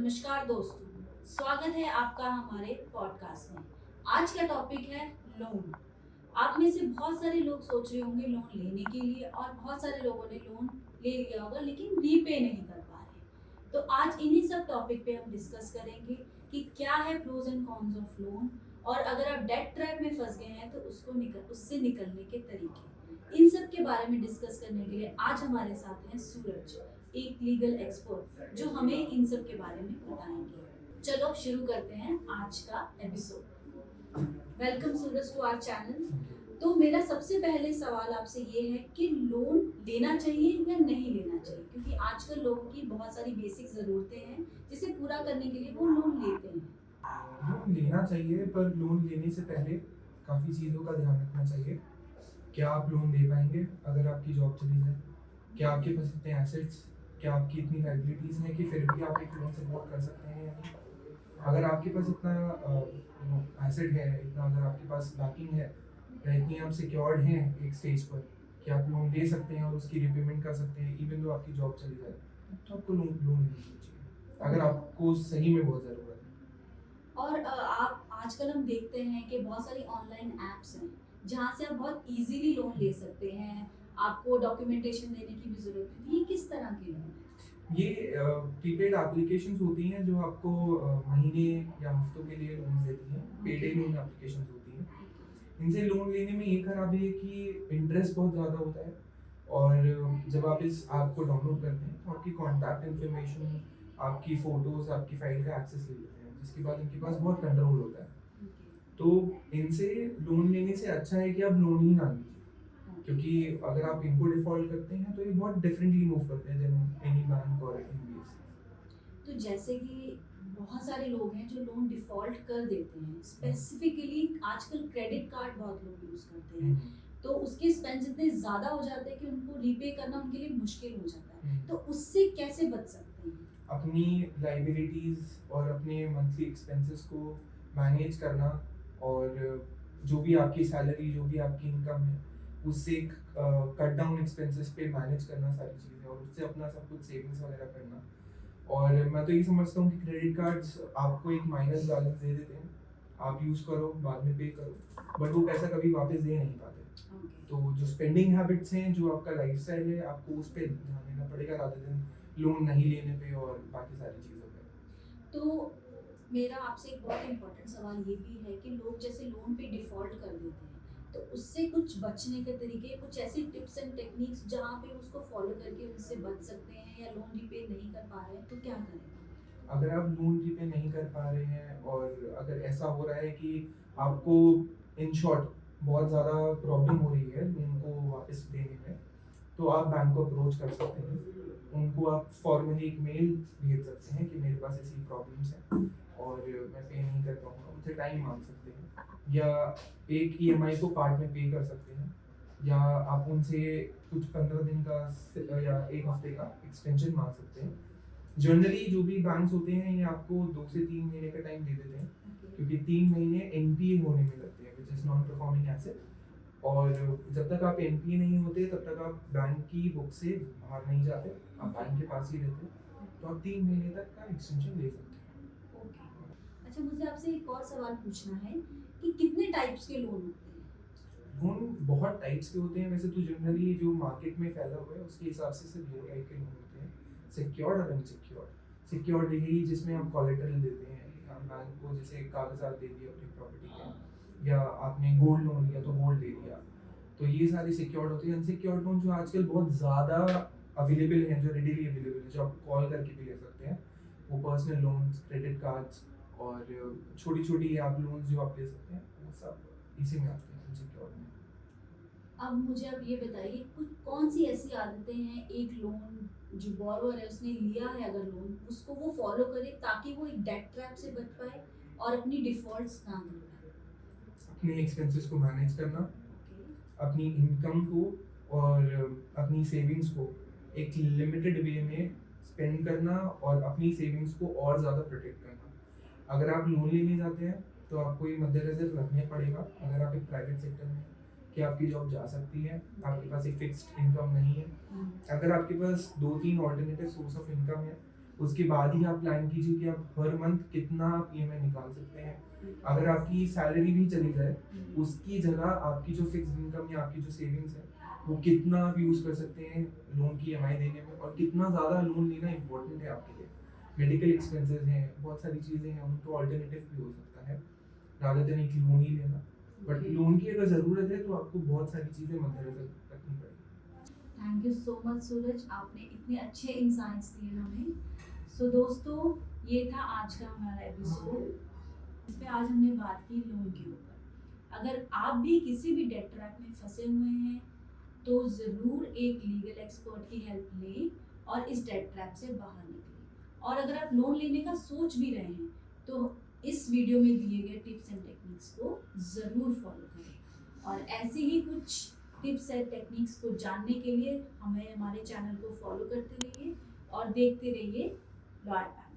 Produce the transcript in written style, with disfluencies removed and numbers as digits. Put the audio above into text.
नमस्कार दोस्तों, स्वागत है आपका हमारे पॉडकास्ट में। आज का टॉपिक है लोन। आप में से बहुत सारे लोग सोच रहे होंगे लोन लेने के लिए और बहुत सारे लोगों ने लोन ले लिया होगा लेकिन रीपे नहीं कर पा रहे। तो आज इन्हीं सब टॉपिक पे हम डिस्कस करेंगे कि क्या है pros and cons of loan और अगर आप डेट ट्रैप में फंस गए हैं तो उससे निकलने के तरीके। इन सब के बारे में डिस्कस करने के लिए आज हमारे साथ हैं सूरज, एक लीगल एक्सपर्ट जो हमें इन सब के बारे में बताएंगे। चलो शुरू करते हैं आज का episode. Welcome Suraj to our channel. तो मेरा सबसे पहले सवाल आपसे ये है कि लोन लेना चाहिए या नहीं लेना चाहिए, क्योंकि आजकल लोगों की बहुत सारी बेसिक ज़रूरतें हैं जिसे पूरा करने के लिए वो लोन लेते हैं। लोन लेना चाहिए, पर लोन लेने से पहले काफ़ी चीज़ों का ध्यान रखना चाहिए। क्या आप लोन दे पाएंगे अगर आपकी जॉब चली जाए? क्या आपके पास इतने एसेट्स, क्या आपकी इतनी लाइबिलिटीज़ हैं कि फिर भी आप एक लोन सपोर्ट कर सकते हैं या नहीं? अगर आपके पास इतना एसेट है, इतना अगर आपके पास बैकिंग है या इतनी आप सिक्योर्ड हैं एक स्टेज पर कि आप लोन दे सकते हैं और उसकी रिपेमेंट कर सकते हैं इवन दो आपकी जॉब चली जाए, तो आपको लोन लोन लेना चाहिए अगर आपको सही में बहुत ज़रूरत है। और आप आजकल हम देखते हैं कि बहुत सारी ऑनलाइन ऐप्स हैं जहाँ से आप बहुत इजीली लोन ले सकते हैं। आपको डॉक्यूमेंटेशन देने की भी ज़रूरत नहीं। ये किस तरह के लोन है? ये प्रीपेड एप्लीकेशंस होती हैं जो आपको महीने या हफ्तों के लिए लोन देती हैं। पेडे लोन एप्लीकेशंस होती हैं। इनसे लोन लेने में ये खराबी है कि इंटरेस्ट बहुत ज़्यादा होता है, और जब आप इस ऐप को डाउनलोड करते हैं तो आपकी कॉन्टैक्ट इन्फॉर्मेशन, आपकी फ़ोटोज़, आपकी फ़ाइल का एक्सेस ले लेते हैं, जिसके बाद इनके पास बहुत कंट्रोल होता है। तो इनसे लोन लेने से अच्छा है कि आप लोन ही ना लीजिए, क्योंकि अगर आप इनको डिफ़ॉल्ट करते हैं तो ये बहुत डिफरेंटली मूव करते हैं देन एनी बैंक और एनबीएफसी। तो जैसे कि बहुत सारे लोग हैं जो लोन डिफ़ॉल्ट कर देते हैं, स्पेसिफिकली आजकल क्रेडिट कार्ड बहुत लोग यूज़ करते हैं, तो उसके स्पेंड्स इतने ज़्यादा हो जाते हैं कि उनको रीपे करना उनके लिए मुश्किल हो जाता है। तो उससे कैसे बच सकते हैं? अपनी लाइबिलिटीज़ और अपने मंथली एक्सपेंसेस को मैनेज करना, और जो भी आपकी सैलरी, जो भी आपकी इनकम है, उससे कट डाउन एक्सपेंसेस पे मैनेज करना सारी चीज़ें, और उससे अपना सब कुछ सेविंग्स वगैरह करना। और मैं तो ये समझता हूँ कि क्रेडिट कार्ड्स आपको एक माइनस बैलेंस दे देते हैं, आप यूज़ करो, बाद में पे करो, बट वो पैसा कभी वापस दे नहीं पाते। तो जो स्पेंडिंग हैबिट्स हैं, जो आपका लाइफस्टाइल है, आपको उस पर ध्यान देना पड़ेगा रादर देन लोन नहीं लेने पे और बाकी सारी चीज़ों पे। तो मेरा आपसे एक बहुत इम्पोर्टेंट सवाल ये भी है कि लोग जैसे लोन पे डिफ़ॉल्ट कर देते हैं, तो उससे कुछ बचने के तरीके, कुछ ऐसी टिप्स एंड टेक्निक्स जहाँ पे उसको फॉलो करके उनसे बच सकते हैं, या लोन रीपे नहीं कर पा रहे हैं तो क्या करें? अगर आप लोन रीपे नहीं कर पा रहे हैं, और अगर ऐसा हो रहा है कि आपको इन शॉर्ट बहुत ज़्यादा प्रॉब्लम हो रही है लोन को वापस देने में, तो आप बैंक को अप्रोच कर सकते हैं। उनको आप फॉर्मली एक मेल भेज सकते हैं कि मेरे पास ऐसी प्रॉब्लम्स हैं और मैं पे नहीं कर पाऊँगा, उनसे टाइम मांग सकते हैं, या एक ईएमआई को पार्ट में पे कर सकते हैं, या आप उनसे कुछ 15 दिन का या एक हफ्ते का एक्सटेंशन मांग सकते हैं। जनरली जो भी बैंक्स होते हैं ये आपको 2 से 3 महीने का टाइम दे देते हैं, क्योंकि 3 महीने एनपीए होने में लगते हैं, which is non performing asset. और जब तक आप एनपीए नहीं होते तब तक आप बैंक की बुक से बाहर नहीं जाते, आप बैंक के पास ही रहते हैं, तो आप 3 महीने तक का एक्सटेंशन ले सकते हैं। ओके। अच्छा, मुझे आपसे एक और सवाल पूछना है कि कितने टाइप्स के लोन होते हैं? लोन बहुत टाइप्स के होते हैं, वैसे तो जनरली जो मार्केट में फैला हुआ है उसके हिसाब से सिर्फ 2 टाइप के लोन होते हैं, सिक्योर्ड और अनसिक्योर्ड। सिक्योर्ड यही जिसमें हम कोलेटरल देते हैं, हम बैंक को जैसे कागजात दे दिए अपनी प्रॉपर्टी के, या आपने गोल्ड लोन लिया तो गोल्ड दे दिया, तो ये सारी सिक्योर्ड होती है। अनसिक्योर्ड लोन जो आजकल बहुत ज़्यादा अवेलेबल हैं, जो रेडीली अवेलेबल है, जो आप कॉल करके भी ले सकते हैं, वो पर्सनल लोन्स, क्रेडिट कार्ड्स और छोटी छोटी आप लोन्स जो आप ले सकते हैं, वो सब इसी में आते हैं अनसिक्योर्ड में। अब मुझे आप ये बताइए कुछ कौन सी ऐसी आदतें हैं एक लोन जो बोरोवर है उसने लिया है अगर लोन, उसको वो फॉलो करे ताकि वो एक डेट ट्रैप से बच पाए और अपनी डिफॉल्ट्स ना कर पाए? अपने एक्सपेंसेस को मैनेज करना, ओके। अपनी इनकम को और अपनी सेविंग्स को एक लिमिटेड वे में स्पेंड करना, और अपनी सेविंग्स को और ज़्यादा प्रोटेक्ट करना। अगर आप लोन लेने जाते हैं तो आपको ये मद्देनज़र रखना पड़ेगा, अगर आप एक प्राइवेट सेक्टर में हैं, कि आपकी जॉब जा सकती है, आपके पास एक फिक्स्ड इनकम नहीं है। अगर आपके पास 2-3 ऑल्टरनेटिव सोर्स ऑफ इनकम है, उसके बाद ही आप प्लान कीजिए कि आप हर मंथ कितना आप ईएमआई निकाल सकते हैं। अगर आपकी सैलरी भी चली जाए, उसकी जगह आपकी जो फिक्स्ड इनकम या आपकी जो सेविंग्स है, वो कितना आप यूज़ कर सकते हैं लोन की ईएमआई देने में, और कितना ज़्यादा लोन लेना इम्पोर्टेंट है आपके लिए। मेडिकल एक्सपेंसेस हैं, बहुत सारी चीज़ें हैं, उनको ऑल्टरनेटिव भी हो सकता है रादर देन एक लोन ही लेना। बट लोन की अगर ज़रूरत है तो आपको बहुत सारी चीज़ें मद्देनज़र रखनी पड़ेगी। थैंक यू सो मच सूरज, आपने इतने अच्छे इंसाइट्स दिए हमें। सो दोस्तों, ये था आज का हमारा एपिसोड। इस पे आज हमने बात की लोन के ऊपर। अगर आप भी किसी भी डेट ट्रैप में फंसे हुए हैं तो ज़रूर एक लीगल एक्सपर्ट की हेल्प लें और इस डेट ट्रैप से बाहर निकलें। और अगर आप लोन लेने का सोच भी रहे हैं तो इस वीडियो में दिए गए टिप्स एंड टेक्निक्स को ज़रूर फॉलो करें। और ऐसे ही कुछ टिप्स एंड टेक्निक्स को जानने के लिए हमें हमारे चैनल को फॉलो करते रहिए और देखते रहिए लॉयर पैक।